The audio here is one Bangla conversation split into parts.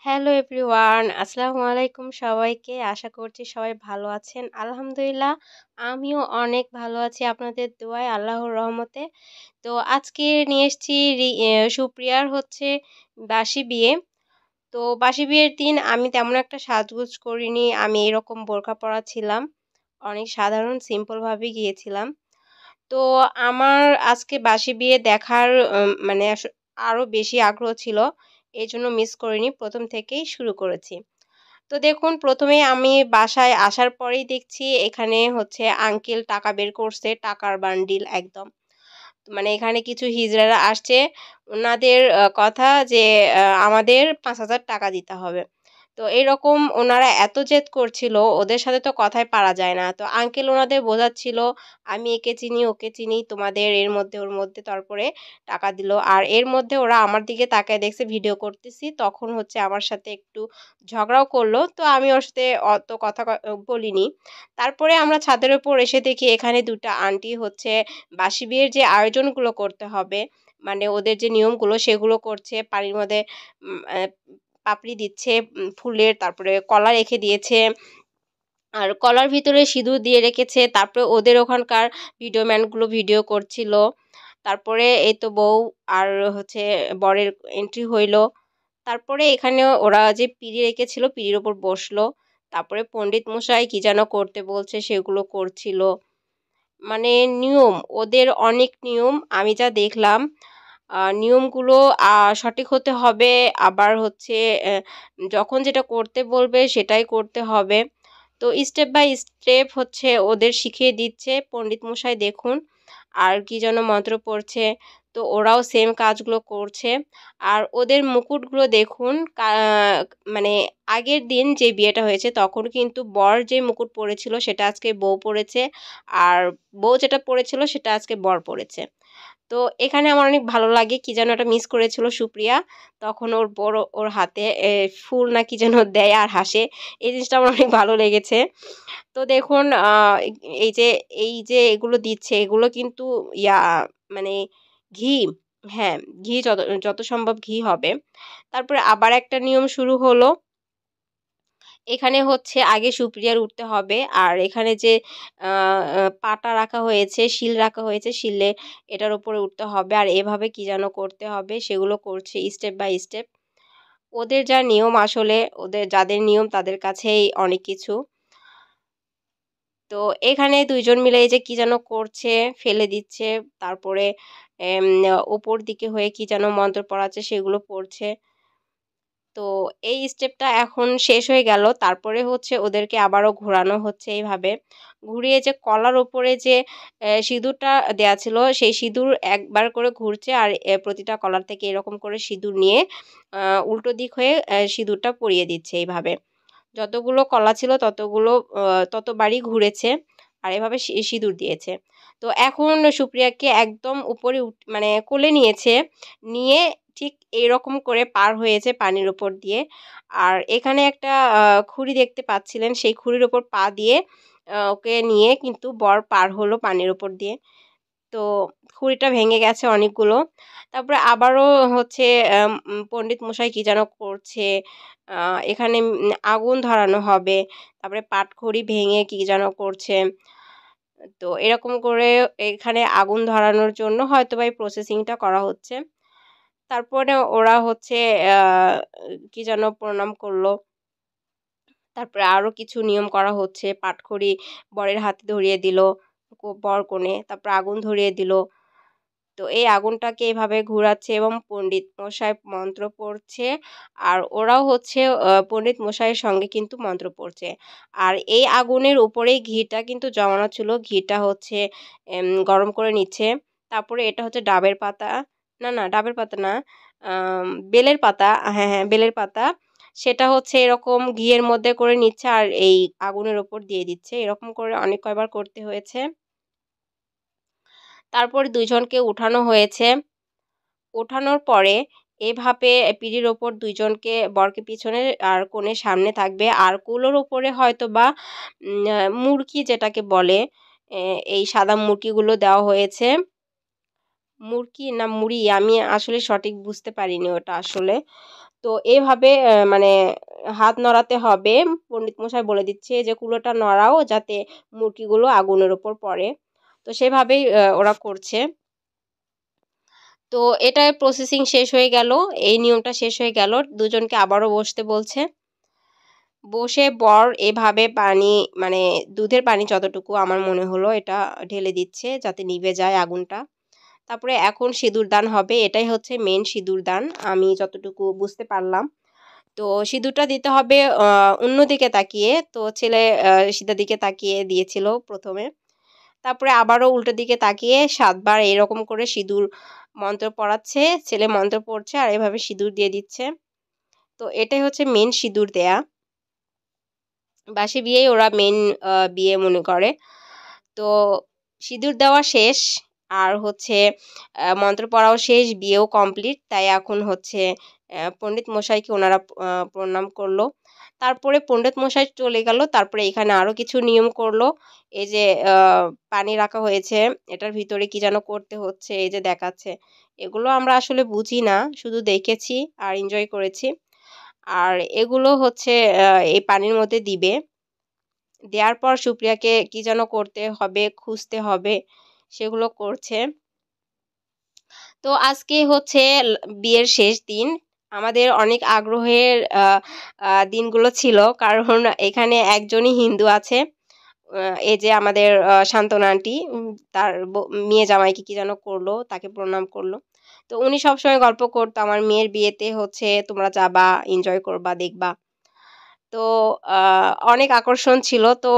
হ্যালো এভরিওয়ান, আসসালামু আলাইকুম সবাইকে। আশা করছি সবাই ভালো আছেন। আলহামদুলিল্লাহ, আমিও অনেক ভালো আছি আপনাদের দোয়ায়, আল্লাহর রহমতে। তো আজকে নিয়ে এসেছি সুপ্রিয়ার হচ্ছে বাসি বিয়ে। তো বাসি বিয়ের দিন আমি তেমন একটা সাজগোজ করিনি। আমি এরকম বোরকা পরা ছিলাম। অনেক সাধারণ সিম্পলভাবে গিয়েছিলাম। তো আমার আজকে বাসি বিয়ে দেখার মানে আরও বেশি আগ্রহ ছিল। এজন্য মিস করিনি। ১ম থেকেই শুরু করেছি। তো দেখুন, ১ম এই আমি বাসায় আসার পরেই দেখছি এখানে হচ্ছে আঙ্কেল টাকা বের করছে, টাকার বান্ডিল একদম। মানে এখানে কিছু হিজড়ারা আসছে। উনাদের কথা যে আমাদের ৳৫,০০০ দিতে হবে। তো এরকম ওনারা এত জেদ করছিল, ওদের সাথে তো কথায় পারা যায় না। তো আঙ্কেল ওনাদের বোঝাচ্ছিল, "আমি একে চিনি, ওকে চিনি, তোমাদের এর মধ্যে ওর মধ্যে।" তারপরে টাকা দিল। আর এর মধ্যে ওরা আমার দিকে তাকায় দেখছে ভিডিও করতেছি। তখন হচ্ছে আমার সাথে একটু ঝগড়াও করল। তো আমি ওর সাথে অত কথা বলিনি। তারপরে আমরা ছাদের উপর এসে দেখি এখানে ২ টা আন্টি হচ্ছে বাসি বিয়ের যে আয়োজনগুলো করতে হবে, মানে ওদের যে নিয়মগুলো সেগুলো করছে। পানির মধ্যে পাপড়ি দিচ্ছে ফুলের, তারপরে কলা রেখে দিয়েছে। আর কলার ভিতরে সিঁদুর দিয়ে রেখেছে। তারপরে ওদের ওখানকার ভিডিও ম্যানগুলো ভিডিও করছিল। তারপরে এই তো বউ আর হচ্ছে বরের এন্ট্রি হইল। তারপরে এখানেও ওরা যে পিঁড়ি রেখেছিল, পিঁড়ির ওপর বসলো। তারপরে পণ্ডিত মশাই কি যেন করতে বলছে সেগুলো করছিল। মানে নিয়ম, ওদের অনেক নিয়ম। আমি যা দেখলাম, নিয়মগুলো সঠিক হতে হবে। আবার হচ্ছে যখন যেটা করতে বলবে সেটাই করতে হবে। তো স্টেপ বাই স্টেপ হচ্ছে ওদের শিখিয়ে দিচ্ছে পণ্ডিত মশাই, দেখুন। আর কি যেন মন্ত্র পড়ছে। তো ওরাও সেম কাজগুলো করছে। আর ওদের মুকুটগুলো দেখুন, মানে আগের দিন যে বিয়েটা হয়েছে তখন কিন্তু বর যে মুকুট পরেছিল সেটা আজকে বউ পরেছে। আর বউ যেটা পরেছিল সেটা আজকে বর পরেছে। তো এখানে আমার অনেক ভালো লাগে, কি যেন একটা মিস করেছিল সুপ্রিয়া। তখন ওর বড় ওর হাতে ফুল না কি যেন দেয় আর হাসে। এই জিনিসটা আমার অনেক ভালো লেগেছে। তো দেখুন, এই যে এগুলো দিচ্ছে এগুলো কিন্তু ইয়া মানে ঘি, হ্যাঁ, ঘি যত যত সম্ভব ঘি হবে। তারপরে আবার একটা নিয়ম শুরু হলো। এখানে হচ্ছে আগে সুপ্রিয়ার উঠতে হবে। আর এখানে যে আ আ পাটা রাখা হয়েছে, শিল রাখা হয়েছে, শিলে এটার উপরে উঠতে হবে। আর এভাবে কি যেন করতে হবে সেগুলো করছে স্টেপ বাই স্টেপ। ওদের যা নিয়ম, আসলে ওদের যাদের নিয়ম তাদের কাছেই অনেক কিছু। তো এখানে ২ জন মিলে এই যে কি যেন করছে, ফেলে দিচ্ছে। তারপরে এম উপর দিকে হয়ে কি যেন মন্ত্র পড়াচ্ছে সেগুলো পড়ছে। তো এই স্টেপটা এখন শেষ হয়ে গেল। তারপরে হচ্ছে ওদেরকে আবারও ঘোরানো হচ্ছে এইভাবে। ঘুরিয়ে যে কলার উপরে যে সিঁদুরটা দেয়া ছিল, সেই সিঁদুর একবার করে ঘুরছে। আর প্রতিটা কলার থেকে এরকম করে সিঁদুর নিয়ে আ উল্টো দিক হয়ে সিঁদুরটা পরিয়ে দিচ্ছে এইভাবে। যতগুলো কলা ছিল ততবারই ঘুরেছে। আর এভাবে সিঁদুর দিয়েছে। তো এখন সুপ্রিয়াকে একদম উপরে মানে কোলে নিয়েছে। নিয়ে ঠিক এরকম করে পার হয়েছে পানির উপর দিয়ে। আর এখানে একটা খুঁড়ি দেখতে পাচ্ছিলেন, সেই খুঁড়ির ওপর পা দিয়ে ওকে নিয়ে কিন্তু বর পার হলো পানির উপর দিয়ে। তো খুঁড়িটা ভেঙে গেছে অনেকগুলো। তারপরে আবারও হচ্ছে পণ্ডিত মশাই কি যেন করছে। আ এখানে আগুন ধরানো হবে। তারপরে পাটখড়ি ভেঙে কি যেন করছে। তো এরকম করে এখানে আগুন ধরানোর জন্য হয়তোবা এই প্রসেসিংটা করা হচ্ছে। তারপরে ওরা হচ্ছে আ কি যেন প্রণাম করল। তারপরে আরো কিছু নিয়ম করা হচ্ছে। পাটখড়ি বরের হাতে ধরিয়ে দিল বর-কনে। তারপর আগুন ধরিয়ে দিল। তো এই আগুনটাকে এভাবে ঘুরাচ্ছে এবং পণ্ডিত মশাই মন্ত্র পড়ছে। আর ওরাও হচ্ছে পণ্ডিত মশাইয়ের সঙ্গে কিন্তু মন্ত্র পড়ছে। আর এই আগুনের উপরেই ঘিটা কিন্তু জমানো ছিল। ঘিটা হচ্ছে গরম করে নিচ্ছে। তারপরে এটা হচ্ছে ডাবের পাতা। না, না, ডাবের পাতা না। বেলের পাতা। হ্যাঁ, হ্যাঁ, বেলের পাতা। সেটা হচ্ছে এরকম ঘিয়ের মধ্যে করে নিচ্ছে আর এই আগুনের উপর দিয়ে দিচ্ছে। এরকম করে অনেক কয়বার করতে হয়েছে। তারপর ২ জনকে উঠানো হয়েছে। ওঠানোর পরে এভাবে পিঁড়ির ওপর ২ জনকে, বরকে পিছনে আর কনে সামনে থাকবে। আর কুলোর উপরে হয়তোবা মুরগি যেটাকে বলে, এই সাদা মুরগিগুলো দেওয়া হয়েছে। মুরগি না মুড়ি, আমি আসলে সঠিক বুঝতে পারিনি ওটা আসলে। তো এইভাবে মানে হাত নড়াতে হবে। পণ্ডিত মশাই বলে দিচ্ছে যে কুলোটা নড়াও যাতে মুরগিগুলো আগুনের উপর পড়ে। তো সেভাবেই ওরা করছে। তো এটার প্রসেসিং শেষ হয়ে গেল, এই নিয়মটা শেষ হয়ে গেল। দুজনকে আবারও বসতে বলছে। বসে বর এভাবে পানি মানে দুধের পানি যতটুকু আমার মনে হলো এটা ঢেলে দিচ্ছে যাতে নিভে যায় আগুনটা। তারপরে এখন সিঁদুর দান হবে, এটাই হচ্ছে মেন সিঁদুর দান আমি যতটুকু বুঝতে পারলাম। তো সিঁদুরটা দিতে হবে অন্যদিকে তাকিয়ে। তো ছেলে সিধার দিকে তাকিয়ে দিয়েছিল প্রথমে। তারপরে আবারও উল্টো দিকে তাকিয়ে ৭ বার এরকম করে সিঁদুর মন্ত্র পড়াচ্ছে। ছেলে মন্ত্র পড়ছে আর এভাবে সিঁদুর দিয়ে দিচ্ছে। তো এটাই হচ্ছে মেন সিঁদুর দেয়া। বাসি বিয়েই ওরা মেন বিয়ে মনে করে। তো সিঁদুর দেওয়া শেষ আর হচ্ছে মন্ত্র পড়াও শেষ, বিয়েও কমপ্লিট। তাই এখন হচ্ছে পণ্ডিত মশাইকে ওনারা প্রণাম করলো। তারপরে পণ্ডিত মশাই চলে গেল। তারপরে এখানে আরও কিছু নিয়ম করলো। এই যে পানি রাখা হয়েছে, এটার ভিতরে কি যেন করতে হচ্ছে, এই যে দেখাচ্ছে। এগুলো আমরা আসলে বুঝি না, শুধু দেখেছি আর এনজয় করেছি। আর এগুলো হচ্ছে এই পানির মধ্যে দিবে। দেওয়ার পর সুপ্রিয়াকে কি যেন করতে হবে, খুঁজতে হবে, সেগুলো করছে। তো আজকে হচ্ছে বিয়ের শেষ দিন। আমাদের অনেক আগ্রহের দিনগুলো ছিল, কারণ এখানে একজনই হিন্দু আছে। এই যে আমাদের সান্ত্বনা আন্টি, তার মেয়ে জামাইকে কি যেন করলো, তাকে প্রণাম করলো। তো উনি সবসময় গল্প করতো আমার মেয়ের বিয়েতে হচ্ছে তোমরা যাবা, এনজয় করবা, দেখবা। তো অনেক আকর্ষণ ছিল। তো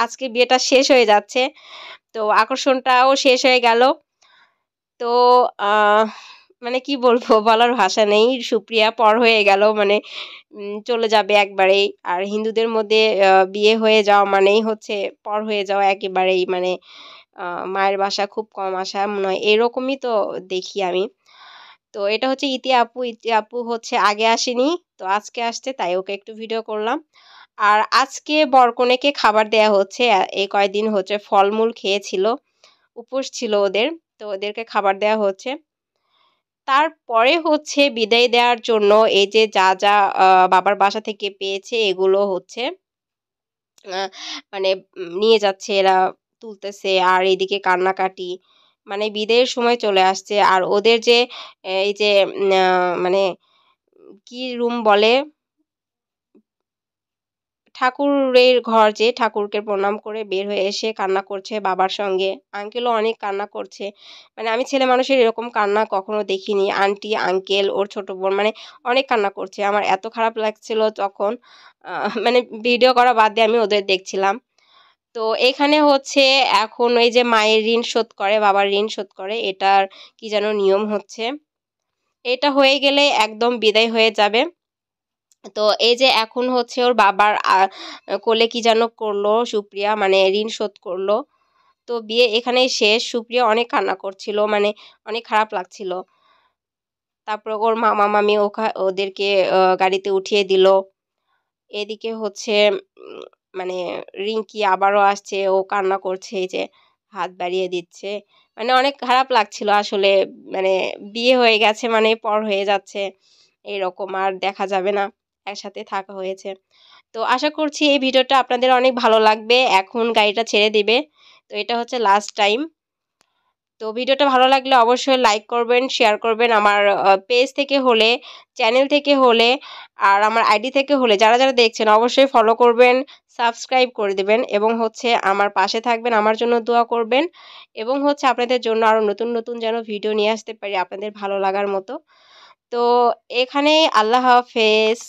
আজকে বিয়েটা শেষ হয়ে যাচ্ছে। তো আকর্ষণটাও শেষ হয়ে গেল। তো আহ মানে কি বলবো, বলার ভাষা নেই। সুপ্রিয়া পর হয়ে গেল, মানে চলে যাবে একবারেই। আর হিন্দুদের মধ্যে বিয়ে হয়ে যাওয়া মানেই হচ্ছে পর হয়ে যাওয়া একেবারেই, মানে মায়ের বাসা খুব কম আসা মনে হয়, এরকমই তো দেখি আমি। তো এটা হচ্ছে ইতি আপু। ইতি আপু হচ্ছে আগে আসেনি, তো আজকে আসছে, তাই ওকে একটু ভিডিও করলাম। আর আজকে বরকনেকে খাবার দেয়া হচ্ছে। এই কয়দিন হচ্ছে ফলমূল খেয়েছিল, উপোস ছিল ওদের। তো ওদেরকে খাবার দেয়া হচ্ছে। তারপরে হচ্ছে বিদায় দেওয়ার জন্য এই যে যা বাবার বাসা থেকে পেয়েছে এগুলো হচ্ছে আ মানে নিয়ে যাচ্ছে এরা, তুলতেছে। আর এদিকে কান্নাকাটি, মানে বিদায়ের সময় চলে আসছে। আর ওদের যে এই যে মানে কি রুম বলে, ঠাকুরের ঘর, যে ঠাকুরকে প্রণাম করে বের হয়ে এসে কান্না করছে বাবার সঙ্গে। আঙ্কেলও অনেক কান্না করছে। মানে আমি ছেলে মানুষের এরকম কান্না কখনো দেখিনি। আন্টি, আঙ্কেল, ওর ছোট বোন মানে অনেক কান্না করছে। আমার এত খারাপ লাগছিল তখন। মানে ভিডিও করা বাদ দিয়ে আমি ওদের দেখছিলাম। তো এখানে হচ্ছে এখন এই যে মায়ের ঋণ শোধ করে, বাবার ঋণ শোধ করে, এটার কি যেন নিয়ম হচ্ছে। এটা হয়ে গেলে একদম বিদায় হয়ে যাবে। তো এই যে এখন হচ্ছে ওর বাবার কোলে কি যেন করলো সুপ্রিয়া, মানে ঋণ শোধ করলো। তো বিয়ে এখানেই শেষ। সুপ্রিয়া অনেক কান্না করছিল, মানে অনেক খারাপ লাগছিল। তারপর ওর মামা মামি ওদেরকে গাড়িতে উঠিয়ে দিল। এদিকে হচ্ছে মানে রিঙ্কি আবারও আসছে, ও কান্না করছে, এই যে হাত বাড়িয়ে দিচ্ছে। মানে অনেক খারাপ লাগছিল আসলে। মানে বিয়ে হয়ে গেছে মানে পর হয়ে যাচ্ছে, এরকম আর দেখা যাবে না, একসাথে থাকা হয়েছে। তো আশা করছি এই ভিডিওটা আপনাদের অনেক ভালো লাগবে। এখন গাড়িটা ছেড়ে দিবে। তো এটা হচ্ছে লাস্ট টাইম। তো ভিডিওটা ভালো লাগলে অবশ্যই লাইক করবেন, শেয়ার করবেন। আমার পেজ থেকে হলে, চ্যানেল থেকে হলে আর আমার আইডি থেকে হলে যারা দেখছেন অবশ্যই ফলো করবেন, সাবস্ক্রাইব করে দিবেন এবং হচ্ছে আমার পাশে থাকবেন, আমার জন্য দোয়া করবেন এবং হচ্ছে আপনাদের জন্য আরও নতুন যেন ভিডিও নিয়ে আসতে পারি আপনাদের ভালো লাগার মতো। তো এখানেই আল্লাহ হাফেজ।